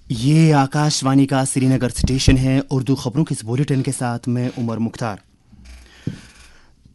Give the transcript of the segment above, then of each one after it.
ये आकाशवाणी का श्रीनगर स्टेशन है। उर्दू खबरों के इस बुलेटिन के साथ मैं उमर मुख्तार।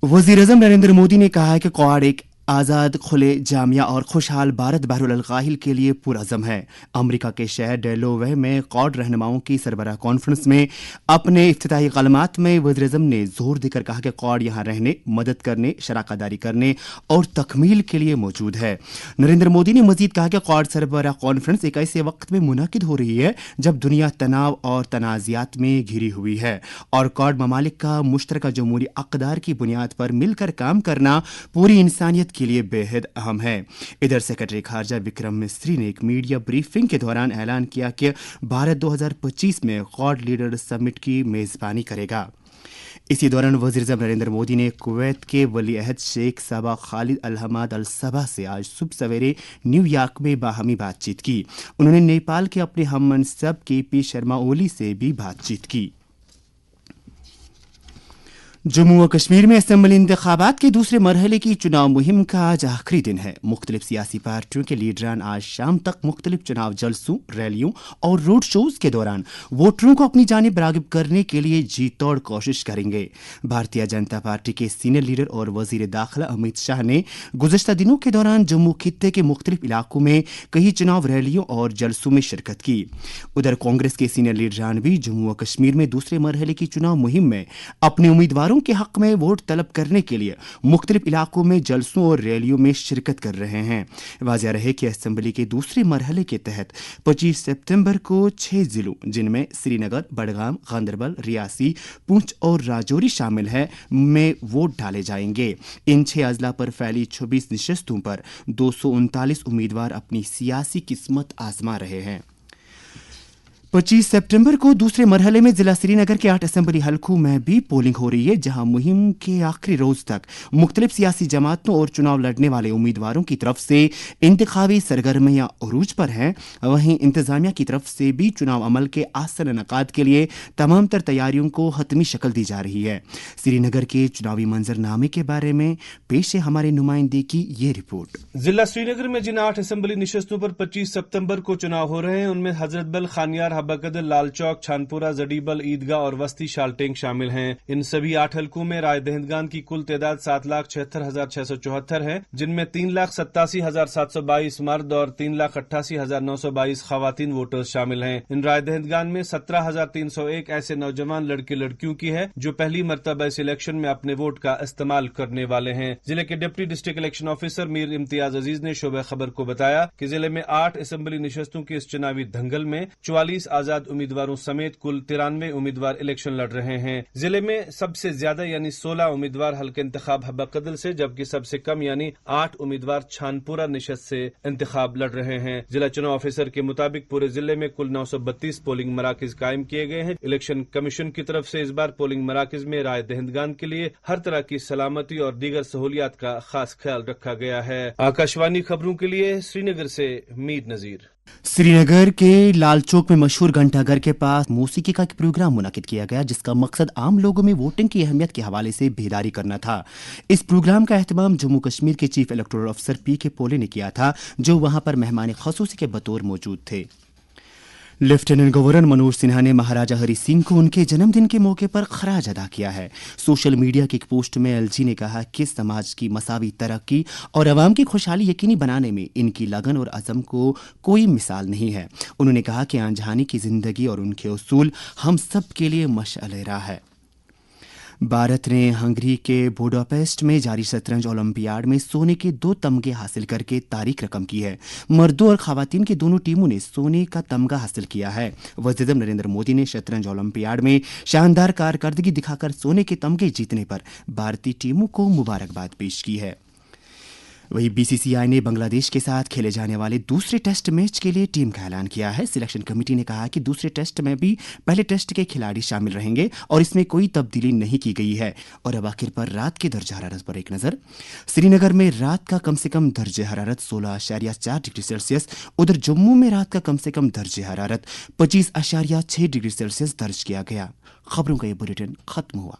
वज़ीर-ए-आज़म नरेंद्र मोदी ने कहा है कि क्वाड एक आज़ाद, खुले, जामिया और खुशहाल भारत बहरुल-अल-गाहिल के लिए पुरअज़म है। अमेरिका के शहर डेलावेयर में क्वाड रहनुमाओं की सरबराह कॉन्फ्रेंस में अपने इफ्तिताही कलमात में वज़ीर-ए-आज़म ने जोर देकर कहा कि क्वाड यहाँ रहने, मदद करने, शराकतदारी करने और तकमील के लिए मौजूद है। नरेंद्र मोदी ने मजीद कहा कि क्वाड सरबराह कॉन्फ्रेंस एक ऐसे वक्त में मुनाकिद हो रही है जब दुनिया तनाव और तनाज़ात में घिरी हुई है और क्वाड ममालिक का मुश्तरका जमहूरी अक़दार की बुनियाद पर मिलकर काम करना पूरी इंसानियत के लिए बेहद अहम है। इधर सेक्रेटरी खारजा विक्रम मिस्री ने एक मीडिया ब्रीफिंग के दौरान ऐलान किया कि भारत 2025 में क्वाड लीडर समिट की मेज़बानी करेगा। इसी दौरान वज़ीर-ए-आज़म नरेंद्र मोदी ने कुवैत के वली-अहद शेख सबा खालिद अल हमाद अल सबा से आज सुबह सवेरे न्यूयॉर्क में बाहमी बातचीत की। उन्होंने नेपाल के अपने हम मनसब केपी शर्मा ओली से भी बातचीत की। जम्मू व कश्मीर में असेंबली इंतखाबात के दूसरे मरहले की चुनाव मुहिम का आज आखिरी दिन है। मुख्तलिफ सियासी पार्टियों के लीडरान आज शाम तक मुख्तलिफ चुनाव जलसों, रैलियों और रोड शोज के दौरान वोटरों को अपनी जानिब रागिब करने के लिए जी तोड़ कोशिश करेंगे। भारतीय जनता पार्टी के सीनियर लीडर और वजीर दाखिला अमित शाह ने गुज़श्ता दिनों के दौरान जम्मू खित्ते के मुख्तलिफ इलाकों में कई चुनाव रैलियों और जलसों में शिरकत की। उधर कांग्रेस के सीनियर लीडरान भी जम्मू व कश्मीर में दूसरे मरहले की चुनाव मुहिम में अपने उम्मीदवारों के हक में वोट तलब करने के लिए मुख्तलिफ इलाकों में जलसों और रैलियों में शिरकत कर रहे हैं। वाज़ेह रहे कि असेंबली के दूसरे मरहले के तहत 25 सितंबर को 6 जिलों जिनमें श्रीनगर, बडगाम, गांदरबल, रियासी, पुंछ और राजौरी शामिल है में वोट डाले जाएंगे। इन 6 अजला पर फैली 26 नशस्तों पर 239 उम्मीदवार अपनी सियासी किस्मत आजमा रहे हैं। 25 सितंबर को दूसरे मरहले में जिला श्रीनगर के 8 असेंबली हलकों में भी पोलिंग हो रही है, जहां मुहिम के आखिरी रोज तक मुख्तलिफ सियासी जमातों और चुनाव लड़ने वाले उम्मीदवारों की तरफ से इंतखाबी सरगर्मियां उरूज पर हैं। वहीं इंतजामिया की तरफ से भी चुनाव अमल के आसन इनेकाद के लिए तमाम तर तैयारियों को हतमी शक्ल दी जा रही है। श्रीनगर के चुनावी मंजरनामे के बारे में पेश है हमारे नुमाइंदे की ये रिपोर्ट। जिला श्रीनगर में जिन 8 असेंबली निशस्तों पर 25 सितंबर को चुनाव हो रहे हैं उनमें हजरतबल, खानियार, हब्बाकदल, लाल चौक, छानपुरा, जडीबल, ईदगाह और वस्ती शालटेंग शामिल हैं। इन सभी 8 हलकों में राय दहिंदगान की कुल तादाद 7,76,674 है, जिनमें 3,87,722 मर्द और 3,88,922 खवातीन वोटर्स शामिल हैं। इन राय दहिंदगान में 17,301 ऐसे नौजवान लड़के लड़कियों की है जो पहली मरतबा इस इलेक्शन में अपने वोट का इस्तेमाल करने वाले हैं। जिले के deputy district election officer Mir Imtiaz Aziz ने शोबे खबर को बताया कि जिले में 8 असेंबली निशस्तों के इस चुनावी दंगल में 44 आजाद उम्मीदवारों समेत कुल 93 उम्मीदवार इलेक्शन लड़ रहे हैं। जिले में सबसे ज्यादा यानी 16 उम्मीदवार हल्के इंतखाब हब्बाकदल से, जबकि सबसे कम यानी 8 उम्मीदवार छानपुरा निशस्त से इंतखाब लड़ रहे हैं। जिला चुनाव ऑफिसर के मुताबिक पूरे जिले में कुल 932 पोलिंग मराकज कायम किए गए हैं। इलेक्शन कमीशन की तरफ से इस बार पोलिंग मराकज में राय दहिंदगान के लिए हर तरह की सलामती और दीगर सहूलियात का खास ख्याल रखा गया है। आकाशवाणी खबरों के लिए श्रीनगर से मीर नजीर। श्रीनगर के लाल चौक में मशहूर घंटाघर के पास मौसीकी का एक प्रोग्राम मुनाकिद किया गया, जिसका मकसद आम लोगों में वोटिंग की अहमियत के हवाले से बेदारी करना था। इस प्रोग्राम का एहतमाम जम्मू कश्मीर के चीफ इलेक्टोरल अफसर पी.के. पोले ने किया था, जो वहां पर मेहमान खसूसी के बतौर मौजूद थे। लेफ्टिनेंट गवर्नर मनोज सिन्हा ने महाराजा हरि सिंह को उनके जन्मदिन के मौके पर खराज अदा किया है। सोशल मीडिया की एक पोस्ट में एलजी ने कहा कि समाज की मसावी तरक्की और अवाम की खुशहाली यकीनी बनाने में इनकी लगन और अज़म को कोई मिसाल नहीं है। उन्होंने कहा कि आंजहानी की जिंदगी और उनके उसूल हम सब के लिए मशअल राह है। भारत ने हंगरी के बुडापेस्ट में जारी शतरंज ओलंपियाड में सोने के 2 तमगे हासिल करके तारीख रकम की है। मर्दों और खवातीन की दोनों टीमों ने सोने का तमगा हासिल किया है। वज़ीर-ए-आज़म नरेंद्र मोदी ने शतरंज ओलंपियाड में शानदार कारकर्दगी दिखाकर सोने के तमगे जीतने पर भारतीय टीमों को मुबारकबाद पेश की है। वहीं बीसीसीआई ने बांग्लादेश के साथ खेले जाने वाले दूसरे टेस्ट मैच के लिए टीम का ऐलान किया है। सिलेक्शन कमेटी ने कहा कि दूसरे टेस्ट में भी पहले टेस्ट के खिलाड़ी शामिल रहेंगे और इसमें कोई तब्दीली नहीं की गई है। और अब आखिर पर रात के दर्ज हरारत पर एक नजर। श्रीनगर में रात का कम से कम दर्ज हरारत 16.4 डिग्री सेल्सियस, उधर जम्मू में रात का कम से कम दर्ज हरारत 25.6 डिग्री सेल्सियस दर्ज किया गया। खबरों का ये बुलेटिन खत्म हुआ।